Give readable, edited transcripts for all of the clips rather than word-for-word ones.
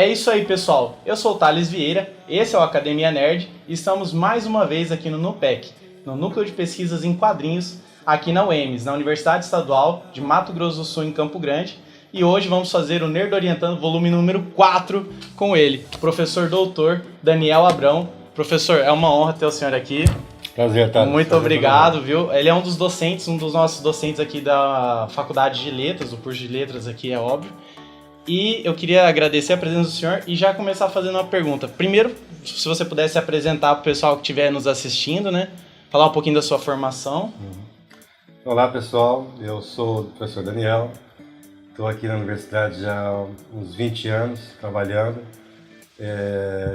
É isso aí, pessoal. Eu sou o Thales Vieira, esse é o Academia Nerd e estamos mais uma vez aqui no NUPEC, no Núcleo de Pesquisas em Quadrinhos, aqui na UEMS, na Universidade Estadual de Mato Grosso do Sul, em Campo Grande. E hoje vamos fazer o Nerd Orientando, volume número 4, com ele, o professor doutor Daniel Abrão. Professor, é uma honra ter o senhor aqui. Prazer, Thales. Muito obrigado, viu? Ele é um dos docentes, um dos nossos docentes aqui da Faculdade de Letras, o curso de Letras aqui, é óbvio. E eu queria agradecer a presença do senhor e já começar fazendo uma pergunta. Primeiro, se você pudesse apresentar para o pessoal que estiver nos assistindo, né? Falar um pouquinho da sua formação. Olá, pessoal. Eu sou o professor Daniel. Estou aqui na universidade já há uns 20 anos, trabalhando,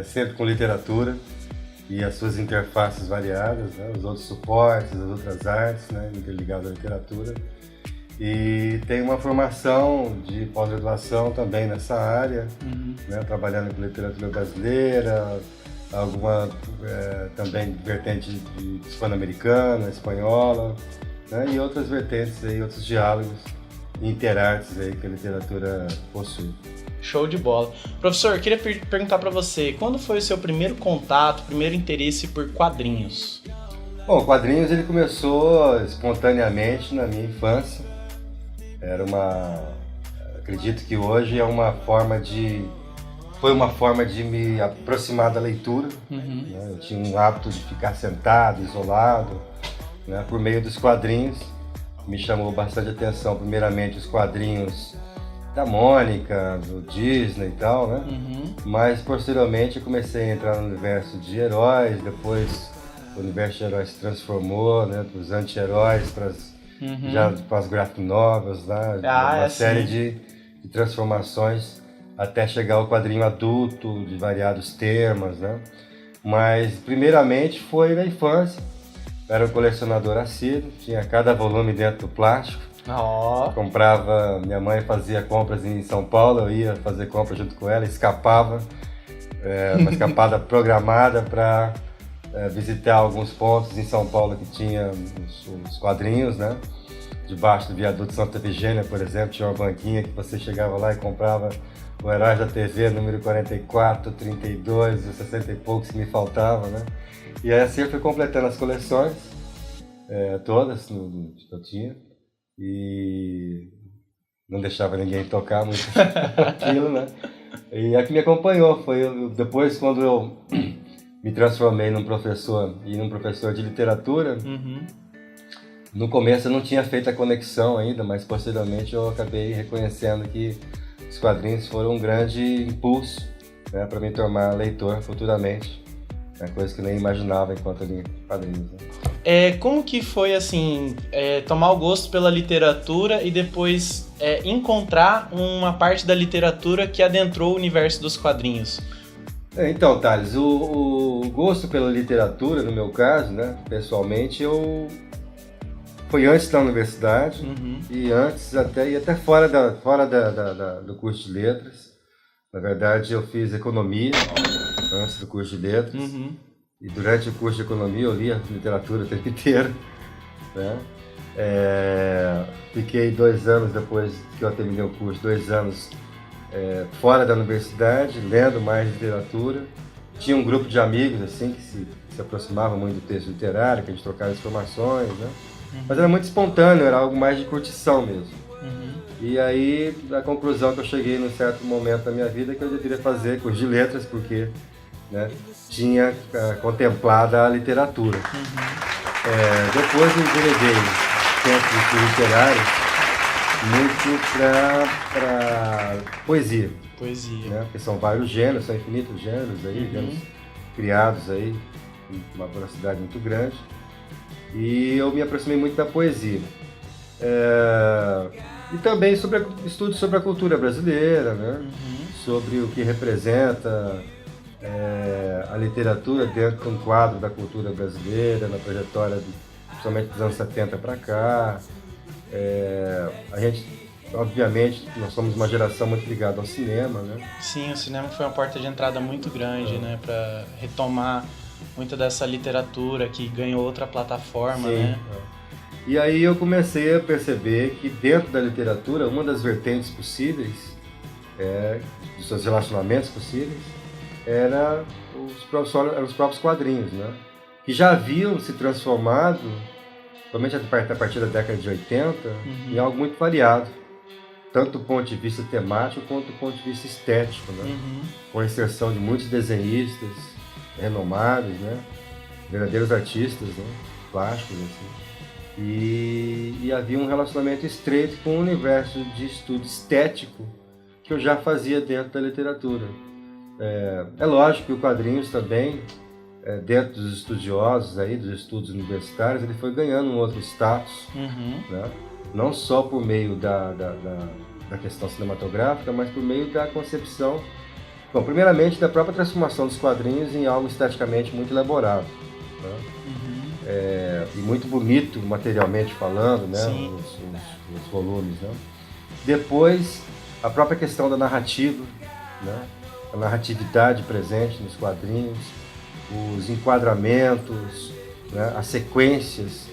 sempre com literatura e as suas interfaces variadas, né? Os outros suportes, as outras artes, né? Interligadas à literatura. E tenho uma formação de pós-graduação também nessa área, né? Trabalhando com literatura brasileira, alguma também vertente de hispano-americana, espanhola, né? E outras vertentes aí, outros diálogos e interartes aí que a literatura possui. Show de bola. Professor, eu queria perguntar para você, quando foi o seu primeiro contato, primeiro interesse por quadrinhos? Bom, quadrinhos ele começou espontaneamente na minha infância. Acredito que hoje foi uma forma de me aproximar da leitura. Né? Eu tinha um hábito de ficar sentado, isolado, né? Por meio dos quadrinhos. Me chamou bastante atenção, primeiramente, os quadrinhos da Mônica, do Disney e tal, né? Mas, posteriormente, eu comecei a entrar no universo de heróis, depois o universo de heróis se transformou, né? Dos anti-heróis para as graphic novels, né? Uma série de transformações até chegar ao quadrinho adulto, de variados temas, né? Mas, primeiramente, foi na infância. Era um colecionador assíduo, tinha cada volume dentro do plástico. Comprava, minha mãe fazia compras em São Paulo, eu ia fazer compras junto com ela, escapava, uma escapada programada para visitar alguns pontos em São Paulo que tinha os quadrinhos, né? Debaixo do viaduto Santa Efigênia, por exemplo, tinha uma banquinha que você chegava lá e comprava o Heróis da TV, número 44, 32, os 60 e poucos que me faltavam, né? E aí assim eu fui completando as coleções, todas que eu tinha, e não deixava ninguém tocar muito aquilo, né? E a que me acompanhou foi depois, quando eu me transformei num professor de literatura. No começo eu não tinha feito a conexão ainda, mas posteriormente eu acabei reconhecendo que os quadrinhos foram um grande impulso, né, para me tornar leitor futuramente. É coisa que eu nem imaginava enquanto li quadrinhos. Né? Como que foi, assim, tomar o gosto pela literatura e depois encontrar uma parte da literatura que adentrou o universo dos quadrinhos? Então, Thales, o gosto pela literatura, no meu caso, né, pessoalmente, foi antes da universidade e antes até fora do curso de letras. Na verdade, eu fiz economia antes do curso de letras. E durante o curso de economia eu lia literatura o tempo inteiro. Né? Fiquei 2 anos depois que eu terminei o curso, 2 anos fora da universidade, lendo mais literatura. Tinha um grupo de amigos assim que se aproximava muito do texto literário, que a gente trocava informações, né? Mas era muito espontâneo, era algo mais de curtição mesmo. E aí, a conclusão que eu cheguei num certo momento da minha vida é que eu deveria fazer curso de letras, porque, né, tinha contemplada a literatura. Depois eu enveredei tempo de estudo literário muito para poesia. Né? Porque são vários gêneros, são infinitos gêneros aí, gêneros criados aí com uma velocidade muito grande. E eu me aproximei muito da poesia. E também estudos sobre a cultura brasileira, né? Sobre o que representa a literatura dentro de um quadro da cultura brasileira, na trajetória principalmente dos anos 70 para cá. A gente, obviamente, nós somos uma geração muito ligada ao cinema, né? Sim, o cinema foi uma porta de entrada muito grande, né? Para retomar muita dessa literatura que ganhou outra plataforma, né? E aí eu comecei a perceber que dentro da literatura, uma das vertentes possíveis dos seus relacionamentos possíveis, eram os próprios quadrinhos, né? Que já haviam se transformado, somente a partir da década de 80, em algo muito variado, tanto do ponto de vista temático quanto do ponto de vista estético, né? Com a inserção de muitos desenhistas renomados, né? Verdadeiros artistas, né? Plásticos, assim. E havia um relacionamento estreito com o universo de estudo estético que eu já fazia dentro da literatura. É lógico que o quadrinhos também, dentro dos estudiosos, aí, dos estudos universitários, ele foi ganhando um outro status, né? Não só por meio da questão cinematográfica, mas por meio da concepção, bom, primeiramente da própria transformação dos quadrinhos em algo esteticamente muito elaborado, né? E muito bonito materialmente falando, né? Os volumes, né? Depois, a própria questão da narrativa, né? A narratividade presente nos quadrinhos, os enquadramentos, né? As sequências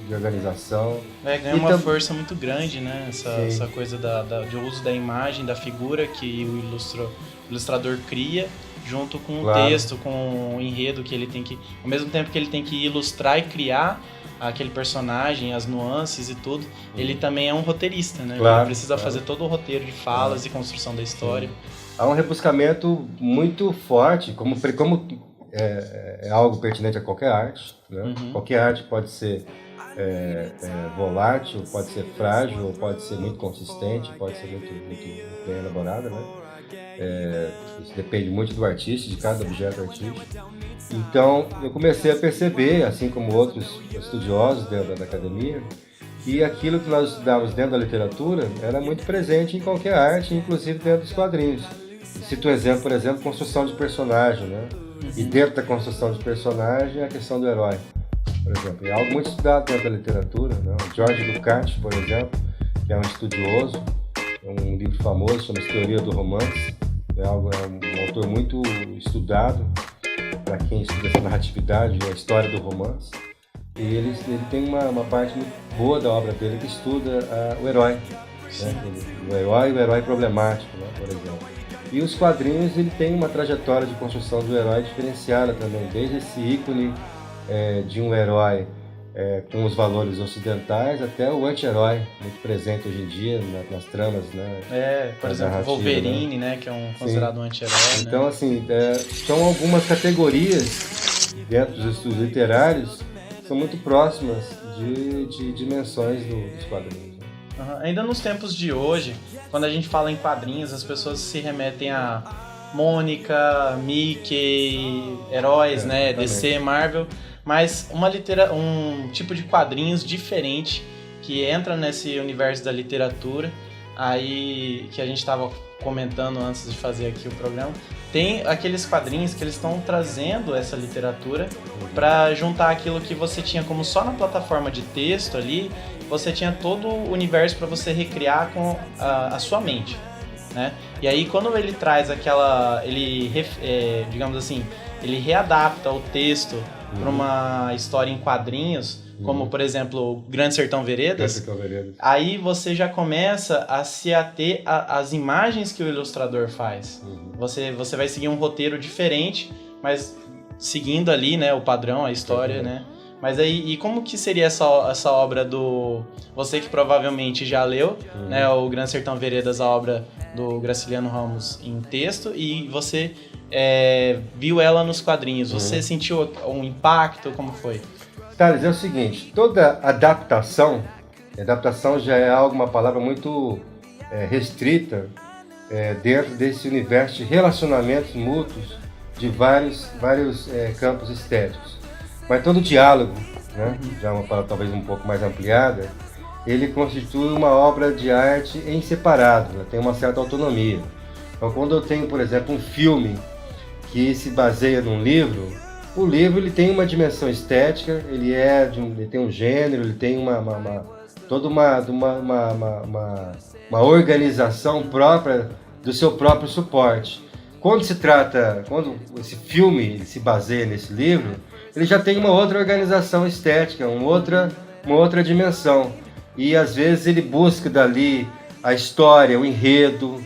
de organização. Ganha uma força muito grande, né? Essa coisa de uso da imagem, da figura que o ilustrador cria, junto com o texto, com o enredo que ele tem que... Ao mesmo tempo que ele tem que ilustrar e criar aquele personagem, as nuances e tudo, ele também é um roteirista, né? Ele precisa fazer todo o roteiro de falas e construção da história. Há um rebuscamento muito forte, como é algo pertinente a qualquer arte, né? Qualquer arte pode ser volátil, pode ser frágil, pode ser muito consistente, pode ser muito bem elaborada, né? Isso depende muito do artista, de cada objeto artístico. Então eu comecei a perceber, assim como outros estudiosos dentro da academia, que aquilo que nós estudávamos dentro da literatura era muito presente em qualquer arte, inclusive dentro dos quadrinhos. Cito um exemplo, por exemplo, construção de personagem, né? E dentro da construção de personagem, a questão do herói, por exemplo. É algo muito estudado dentro da literatura, né? O George Lukács, por exemplo, que é um estudioso, um livro famoso, chama-se Teoria do Romance. É um autor muito estudado para quem estuda essa narratividade, a história do romance. E ele tem uma parte muito boa da obra dele que estuda o herói, né? O herói e o herói problemático, né? Por exemplo. E os quadrinhos, ele tem uma trajetória de construção do herói diferenciada também, desde esse ícone de um herói com os valores ocidentais até o anti-herói, muito presente hoje em dia nas tramas, né? Por exemplo, Wolverine, né? Que é considerado um anti-herói. Então, né? assim, são algumas categorias dentro dos estudos literários que são muito próximas de dimensões dos quadrinhos. Ainda nos tempos de hoje, quando a gente fala em quadrinhos, as pessoas se remetem a Mônica, Mickey, heróis, né? DC, Marvel, mas um tipo de quadrinhos diferente que entra nesse universo da literatura, aí que a gente estava comentando antes de fazer aqui o programa, tem aqueles quadrinhos que eles estão trazendo essa literatura para juntar aquilo que você tinha como só na plataforma de texto ali, você tinha todo o universo para você recriar com a sua mente, né? E aí quando ele traz digamos assim, ele readapta o texto para uma história em quadrinhos, como por exemplo Grande Sertão Veredas, aí você já começa a se ater às imagens que o ilustrador faz. Você vai seguir um roteiro diferente, mas seguindo ali, né, o padrão, a história, né? Mas aí, e como que seria essa obra do... Você que provavelmente já leu, né, o Grande Sertão Veredas, a obra do Graciliano Ramos em texto, e você viu ela nos quadrinhos. Você sentiu um impacto? Como foi? Thales, é o seguinte, toda adaptação já é uma palavra muito restrita dentro desse universo de relacionamentos mútuos de vários campos estéticos. Mas todo diálogo, né, já uma palavra talvez um pouco mais ampliada, ele constitui uma obra de arte em separado, né, tem uma certa autonomia. Então quando eu tenho, por exemplo, um filme que se baseia num livro, o livro ele tem uma dimensão estética, ele tem um gênero, ele tem toda uma organização própria do seu próprio suporte. Quando esse filme ele se baseia nesse livro, ele já tem uma outra organização estética, uma outra dimensão. E às vezes ele busca dali a história, o enredo,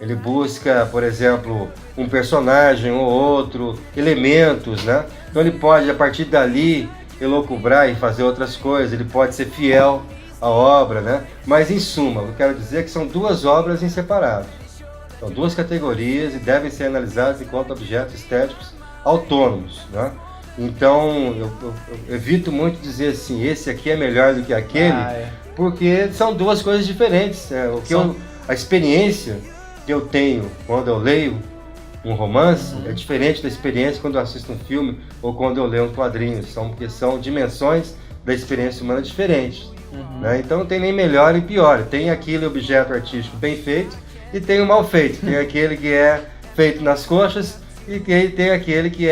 Ele busca, por exemplo, um personagem ou outro, elementos, né? Então ele pode, a partir dali, elocubrar e fazer outras coisas, ele pode ser fiel à obra, né? Mas, em suma, eu quero dizer que são duas obras inseparáveis. São duas categorias e devem ser analisadas enquanto objetos estéticos autônomos, né? Então, eu evito muito dizer assim, esse aqui é melhor do que aquele, porque são duas coisas diferentes. Né? A experiência que eu tenho quando eu leio um romance é diferente da experiência quando eu assisto um filme ou quando eu leio um quadrinho, porque são dimensões da experiência humana diferentes. Né? Então não tem nem melhor nem pior, tem aquele objeto artístico bem feito e tem o mal feito, tem aquele que é feito nas coxas e tem aquele que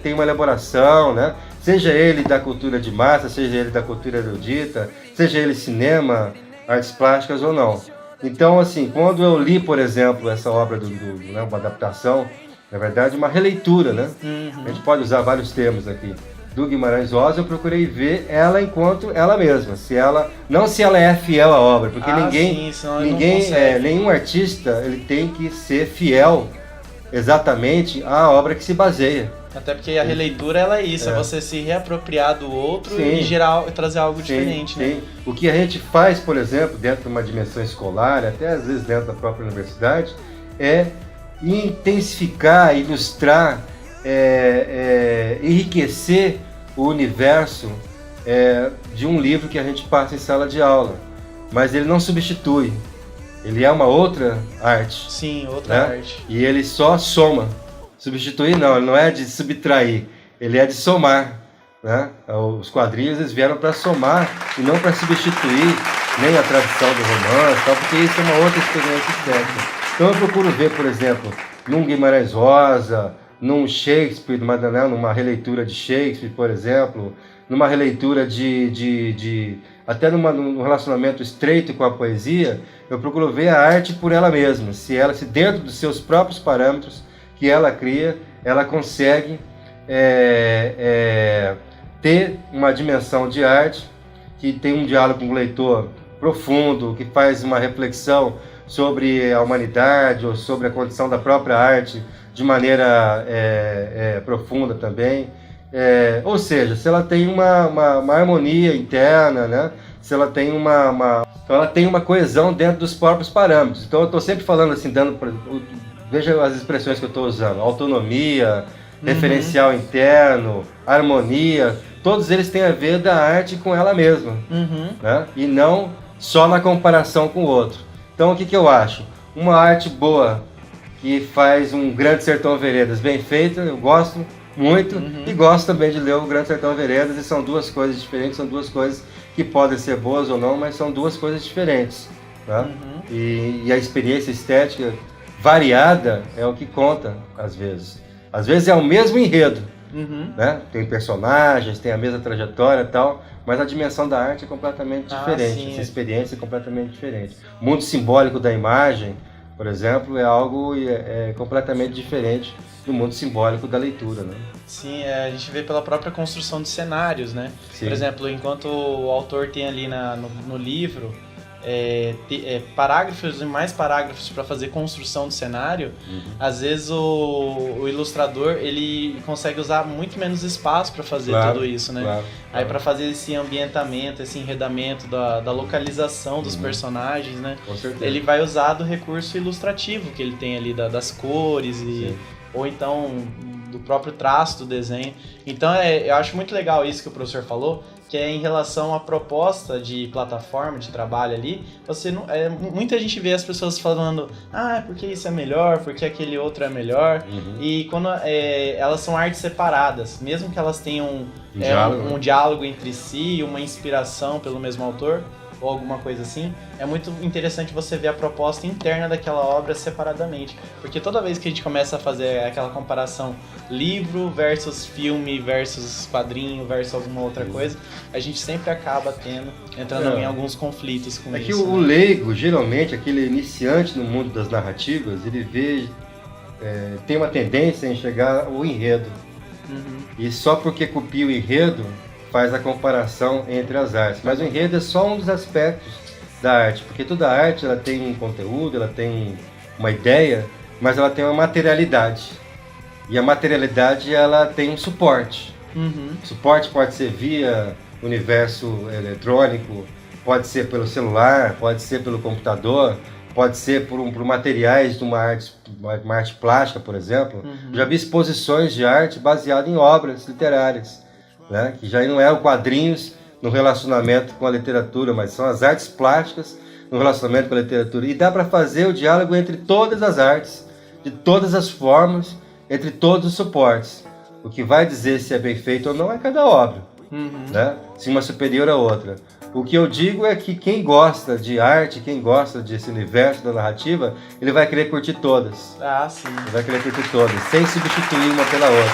tem uma elaboração, né? Seja ele da cultura de massa, seja ele da cultura erudita, seja ele cinema, artes plásticas ou não. Então, assim, quando eu li, por exemplo, essa obra né, uma adaptação, na verdade, uma releitura, né? A gente pode usar vários termos aqui. Do Guimarães Rosa, eu procurei ver ela enquanto ela mesma, não se ela é fiel à obra, porque nenhum artista ele tem que ser fiel exatamente à obra que se baseia. Até porque a releitura ela é isso, é você se reapropriar do outro e trazer algo diferente. Né? O que a gente faz, por exemplo, dentro de uma dimensão escolar, até às vezes dentro da própria universidade, é intensificar, ilustrar, enriquecer o universo de um livro que a gente passa em sala de aula. Mas ele não substitui, ele é uma outra arte. Sim, outra arte. E ele só soma. Substituir não, ele não é de subtrair, ele é de somar. Né? Os quadrinhos eles vieram para somar e não para substituir nem a tradição do romance, porque isso é uma outra experiência estética. Então eu procuro ver, por exemplo, num Guimarães Rosa, num Shakespeare, numa releitura de Shakespeare, por exemplo, numa releitura até num relacionamento estreito com a poesia, eu procuro ver a arte por ela mesma, se dentro dos seus próprios parâmetros que ela cria, ela consegue ter uma dimensão de arte que tem um diálogo com o leitor profundo, que faz uma reflexão sobre a humanidade ou sobre a condição da própria arte de maneira profunda também. Ou seja, se ela tem uma harmonia interna, né? Se ela tem ela tem uma coesão dentro dos próprios parâmetros. Então eu estou sempre falando assim, veja as expressões que eu estou usando, autonomia, referencial interno, harmonia, todos eles têm a ver da arte com ela mesma, né? E não só na comparação com o outro. Então o que eu acho? Uma arte boa, que faz um Grande Sertão Veredas bem feita, eu gosto muito, e gosto também de ler o Grande Sertão Veredas, e são duas coisas diferentes, são duas coisas que podem ser boas ou não, mas são duas coisas diferentes. Tá? E a experiência estética variada é o que conta, às vezes. Às vezes é o mesmo enredo, né? Tem personagens, tem a mesma trajetória e tal, mas a dimensão da arte é completamente diferente, essa experiência é completamente diferente. O mundo simbólico da imagem, por exemplo, é algo completamente diferente do mundo simbólico da leitura, né? Sim, a gente vê pela própria construção de cenários, né? Sim. Por exemplo, enquanto o autor tem ali no livro parágrafos e mais parágrafos para fazer construção de cenário, às vezes o ilustrador ele consegue usar muito menos espaço para fazer tudo isso, né? Aí para fazer esse ambientamento, esse enredamento da localização dos personagens, né? Com certeza. Ele vai usar do recurso ilustrativo que ele tem ali das cores ou então do próprio traço do desenho. Então eu acho muito legal isso que o professor falou, que é em relação à proposta de plataforma, de trabalho ali, muita gente vê as pessoas falando, porque isso é melhor, porque aquele outro é melhor, e quando elas são artes separadas, mesmo que elas tenham um diálogo entre si, uma inspiração pelo mesmo autor, ou alguma coisa assim, é muito interessante você ver a proposta interna daquela obra separadamente, porque toda vez que a gente começa a fazer aquela comparação livro versus filme versus quadrinho versus alguma outra coisa, a gente sempre acaba entrando em alguns conflitos com isso. É que o leigo, geralmente, aquele iniciante no mundo das narrativas, ele tem uma tendência a enxergar o enredo, e só porque copia o enredo faz a comparação entre as artes, mas o enredo é só um dos aspectos da arte, porque toda arte ela tem um conteúdo, ela tem uma ideia, mas ela tem uma materialidade. E a materialidade, ela tem um suporte. O suporte pode ser via universo eletrônico, pode ser pelo celular, pode ser pelo computador, pode ser por materiais de uma arte plástica, por exemplo. Já vi exposições de arte baseadas em obras literárias, né? Que já não é o quadrinhos no relacionamento com a literatura, mas são as artes plásticas no relacionamento com a literatura. E dá para fazer o diálogo entre todas as artes, de todas as formas, entre todos os suportes. O que vai dizer se é bem feito ou não é cada obra, né? Se uma superior a outra. O que eu digo é que quem gosta de arte, quem gosta desse universo da narrativa, ele vai querer curtir todas. Ah, sim. Ele vai querer curtir todas, sem substituir uma pela outra.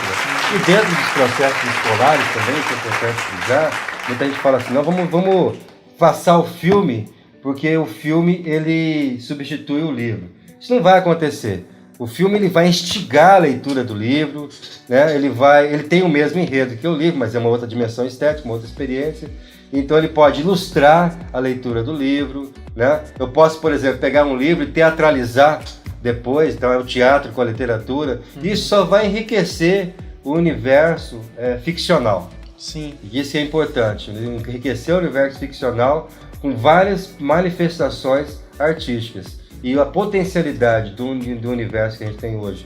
E dentro dos processos escolares também, que é importante frisar, muita gente fala assim, não, vamos passar o filme, porque o filme ele substitui o livro. Isso não vai acontecer. O filme ele vai instigar a leitura do livro, né? Ele tem o mesmo enredo que o livro, mas é uma outra dimensão estética, uma outra experiência. Então ele pode ilustrar a leitura do livro, né? Eu posso, por exemplo, pegar um livro e teatralizar depois, então é o teatro com a literatura. Isso só vai enriquecer o universo ficcional. Sim. E isso é importante, enriquecer o universo ficcional com várias manifestações artísticas. E a potencialidade do universo que a gente tem hoje,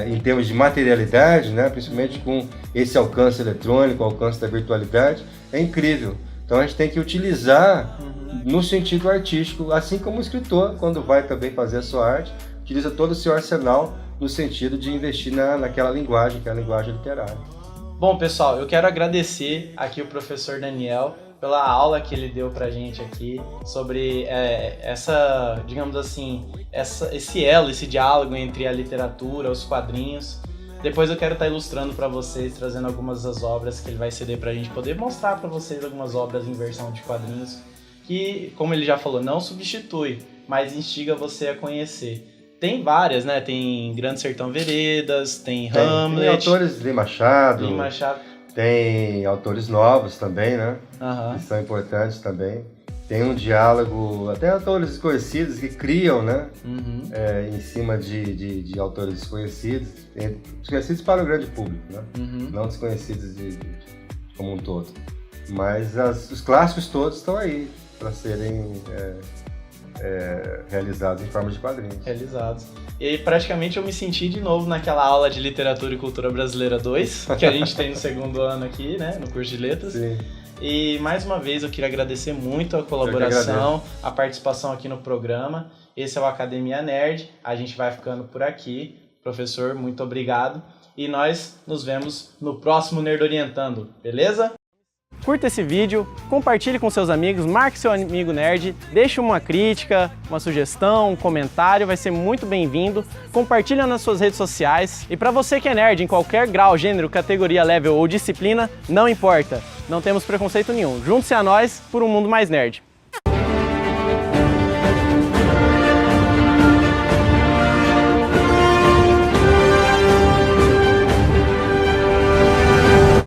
em termos de materialidade, né, principalmente com esse alcance eletrônico, o alcance da virtualidade, é incrível. Então a gente tem que utilizar no sentido artístico, assim como o escritor, quando vai também fazer a sua arte, utiliza todo o seu arsenal no sentido de investir naquela linguagem, que é a linguagem literária. Bom, pessoal, eu quero agradecer aqui o professor Daniel pela aula que ele deu pra gente aqui sobre essa, digamos assim, esse elo, esse diálogo entre a literatura, os quadrinhos. Depois eu quero estar ilustrando para vocês, trazendo algumas das obras que ele vai ceder pra gente poder mostrar para vocês algumas obras em versão de quadrinhos que, como ele já falou, não substitui, mas instiga você a conhecer. Tem várias, né? Tem Grande Sertão Veredas, tem Hamlet. Tem autores de Machado. Tem autores novos também, né? Que são importantes também. Tem um diálogo, até autores desconhecidos que criam, né? Em cima de autores desconhecidos. Desconhecidos para o grande público, né? Não desconhecidos como um todo. Mas os clássicos todos estão aí para serem realizados em forma de quadrinhos. Realizados. E praticamente eu me senti de novo naquela aula de Literatura e Cultura Brasileira 2, que a gente tem no segundo ano aqui, né, no curso de letras. Sim. E mais uma vez eu queria agradecer muito a colaboração, a participação aqui no programa. Esse é o Academia Nerd, a gente vai ficando por aqui. Professor, muito obrigado. E nós nos vemos no próximo Nerd Orientando, beleza? Curta esse vídeo, compartilhe com seus amigos, marque seu amigo nerd, deixe uma crítica, uma sugestão, um comentário, vai ser muito bem-vindo. Compartilha nas suas redes sociais. E para você que é nerd em qualquer grau, gênero, categoria, level ou disciplina, não importa, não temos preconceito nenhum. Junte-se a nós por um mundo mais nerd.